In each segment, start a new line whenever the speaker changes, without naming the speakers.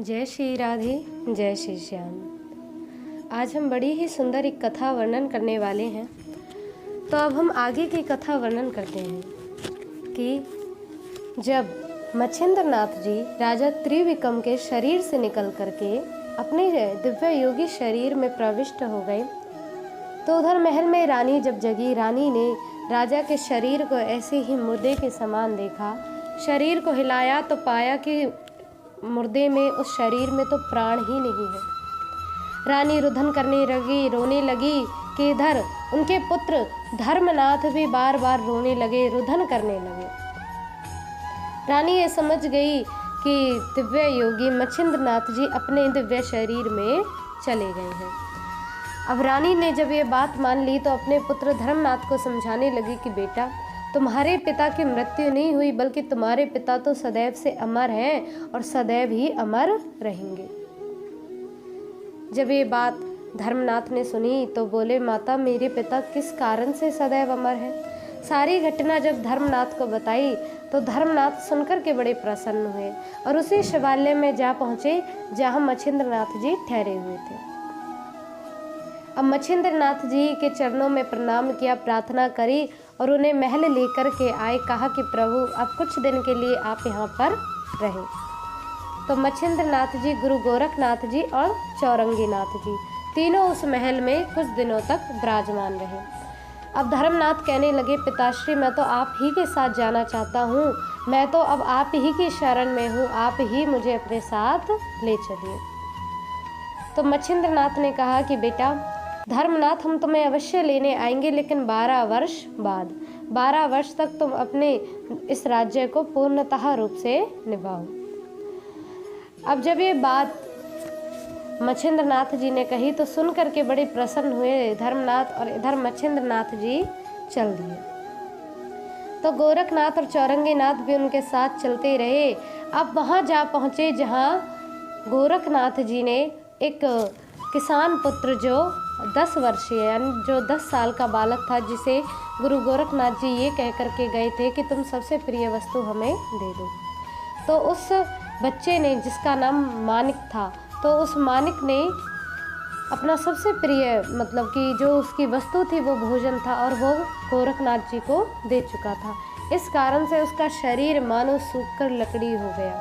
जय श्री राधे, जय श्री श्याम। आज हम बड़ी ही सुंदर एक कथा वर्णन करने वाले हैं। तो अब हम आगे की कथा वर्णन करते हैं कि जब मच्छिंद्रनाथ जी राजा त्रिविक्रम के शरीर से निकल करके अपने दिव्य योगी शरीर में प्रविष्ट हो गए, तो उधर महल में रानी जब जगी, रानी ने राजा के शरीर को ऐसे ही मुर्दे के समान देखा। शरीर को हिलाया तो पाया कि मुर्दे में, उस शरीर में तो प्राण ही नहीं है। रानी रुदन करने लगी, रोने लगी कि इधर उनके पुत्र धर्मनाथ भी बार बार रोने लगे, रुदन करने लगे। रानी ये समझ गई कि दिव्य योगी मच्छिंद्रनाथ जी अपने दिव्य शरीर में चले गए हैं। अब रानी ने जब ये बात मान ली तो अपने पुत्र धर्मनाथ को समझाने लगी कि बेटा, तुम्हारे पिता की मृत्यु नहीं हुई, बल्कि तुम्हारे पिता तो सदैव से अमर हैं और सदैव ही अमर रहेंगे। जब ये बात धर्मनाथ ने सुनी तो बोले, माता मेरे पिता किस कारण से सदैव अमर हैं? सारी घटना जब धर्मनाथ को बताई तो धर्मनाथ सुनकर के बड़े प्रसन्न हुए और उसी शिवालय में जा पहुँचे जहाँ मच्छिंद्रनाथ जी ठहरे हुए थे। अब मच्छिंद्रनाथ जी के चरणों में प्रणाम किया, प्रार्थना करी और उन्हें महल लेकर के आए। कहा कि प्रभु अब कुछ दिन के लिए आप यहाँ पर रहें। तो मच्छिंद्रनाथ जी, गुरु गोरखनाथ जी और चौरंगीनाथ जी तीनों उस महल में कुछ दिनों तक विराजमान रहे। अब धर्मनाथ कहने लगे, पिताश्री मैं तो आप ही के साथ जाना चाहता हूँ, मैं तो अब आप ही की शरण में हूँ, आप ही मुझे अपने साथ ले चलिए। तो मच्छिंद्रनाथ ने कहा कि बेटा धर्मनाथ, हम तुम्हें अवश्य लेने आएंगे, लेकिन 12 वर्ष बाद। 12 वर्ष तक तुम अपने इस राज्य को पूर्णतः रूप से निभाओ। अब जब ये बात मच्छिंद्रनाथ जी ने कही तो सुन करके बड़े प्रसन्न हुए धर्मनाथ और इधर मच्छिंद्रनाथ जी चल दिए। तो गोरखनाथ और चौरंगीनाथ भी उनके साथ चलते रहे। अब वहाँ जा पहुँचे जहाँ गोरखनाथ जी ने एक किसान पुत्र जो 10 वर्षीय यानी जो 10 साल का बालक था, जिसे गुरु गोरखनाथ जी ये कह करके गए थे कि तुम सबसे प्रिय वस्तु हमें दे दो। तो उस बच्चे ने, जिसका नाम मानिक था, तो उस मानिक ने अपना सबसे प्रिय मतलब कि जो उसकी वस्तु थी वो भोजन था और वो गोरखनाथ जी को दे चुका था। इस कारण से उसका शरीर मानो सूखकर लकड़ी हो गया।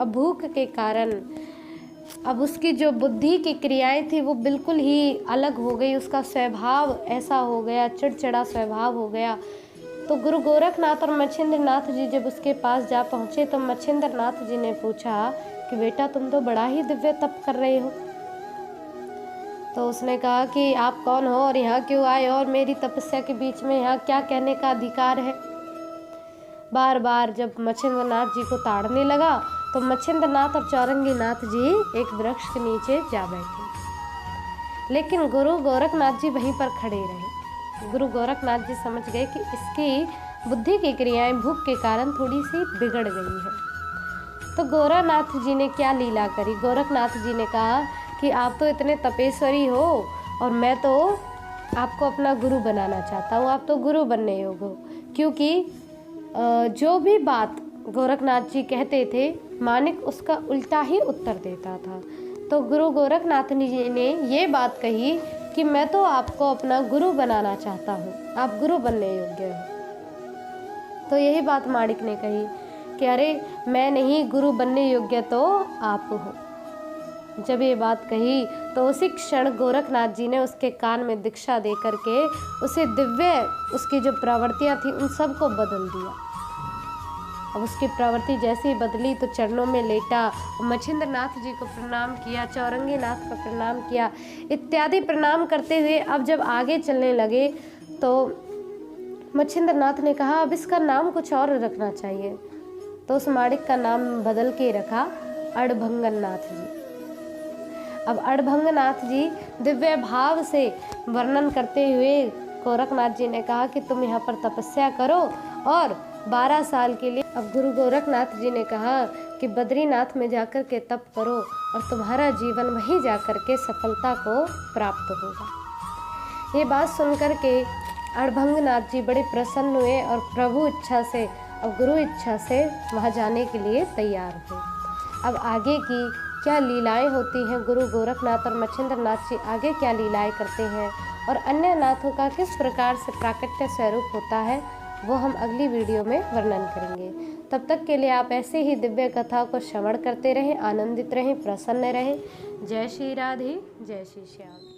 अब भूख के कारण अब उसकी जो बुद्धि की क्रियाएं थी वो बिल्कुल ही अलग हो गई। उसका स्वभाव ऐसा हो गया, चिड़चिड़ा स्वभाव हो गया। तो गुरु गोरखनाथ और मच्छिंद्रनाथ जी जब उसके पास जा पहुँचे तो मच्छिंद्रनाथ जी ने पूछा कि बेटा तुम तो बड़ा ही दिव्य तप कर रहे हो। तो उसने कहा कि आप कौन हो और यहाँ क्यों आए और मेरी तपस्या के बीच में यहाँ क्या कहने का अधिकार है। बार बार जब मच्छिंद्रनाथ जी को ताड़ने लगा तो मच्छिंद्रनाथ और चौरंगीनाथ जी एक वृक्ष के नीचे जा बैठे, लेकिन गुरु गोरखनाथ जी वहीं पर खड़े रहे। गुरु गोरखनाथ जी समझ गए कि इसकी बुद्धि की क्रियाएं भूख के कारण थोड़ी सी बिगड़ गई है। तो गोरखनाथ जी ने क्या लीला करी। गोरखनाथ जी ने कहा कि आप तो इतने तपेश्वरी हो और मैं तो आपको अपना गुरु बनाना चाहता हूँ, आप तो गुरु बनने योग्य हो। क्योंकि जो भी बात गोरखनाथ जी कहते थे, मानिक उसका उल्टा ही उत्तर देता था। तो गुरु गोरखनाथ जी ने ये बात कही कि मैं तो आपको अपना गुरु बनाना चाहता हूँ, आप गुरु बनने योग्य हो। तो यही बात मानिक ने कही कि अरे मैं नहीं, गुरु बनने योग्य तो आप हो। जब ये बात कही तो उसी क्षण गोरखनाथ जी ने उसके कान में दीक्षा दे करके उसे दिव्य, उसकी जो प्रवृत्तियाँ थी उन सबको बदल दिया। अब उसकी प्रवृत्ति जैसे ही बदली तो चरणों में लेटा, मच्छिंद्रनाथ जी को प्रणाम किया, चौरंगीनाथ को प्रणाम किया, इत्यादि प्रणाम करते हुए अब जब आगे चलने लगे तो मच्छिंद्रनाथ ने कहा अब इसका नाम कुछ और रखना चाहिए। तो उस माणिक का नाम बदल के रखा अड़भंगनाथ जी। अब अड़भंगनाथ जी दिव्य भाव से वर्णन करते हुए गोरखनाथ जी ने कहा कि तुम यहाँ पर तपस्या करो और 12 साल के लिए। अब गुरु गोरखनाथ जी ने कहा कि बद्रीनाथ में जाकर के तप करो और तुम्हारा जीवन वहीं जाकर के सफलता को प्राप्त होगा। ये बात सुनकर के अड़भंगनाथ जी बड़े प्रसन्न हुए और प्रभु इच्छा से और गुरु इच्छा से वहाँ जाने के लिए तैयार हुए। अब आगे की क्या लीलाएं होती हैं, गुरु गोरखनाथ और मच्छिंद्र नाथ जी आगे क्या लीलाएं करते हैं और अन्य नाथों का किस प्रकार से प्राकट्य स्वरूप होता है, वो हम अगली वीडियो में वर्णन करेंगे। तब तक के लिए आप ऐसे ही दिव्य कथाओं को श्रवण करते रहें, आनंदित रहें, प्रसन्न रहें। जय श्री राधे, जय श्री श्याम।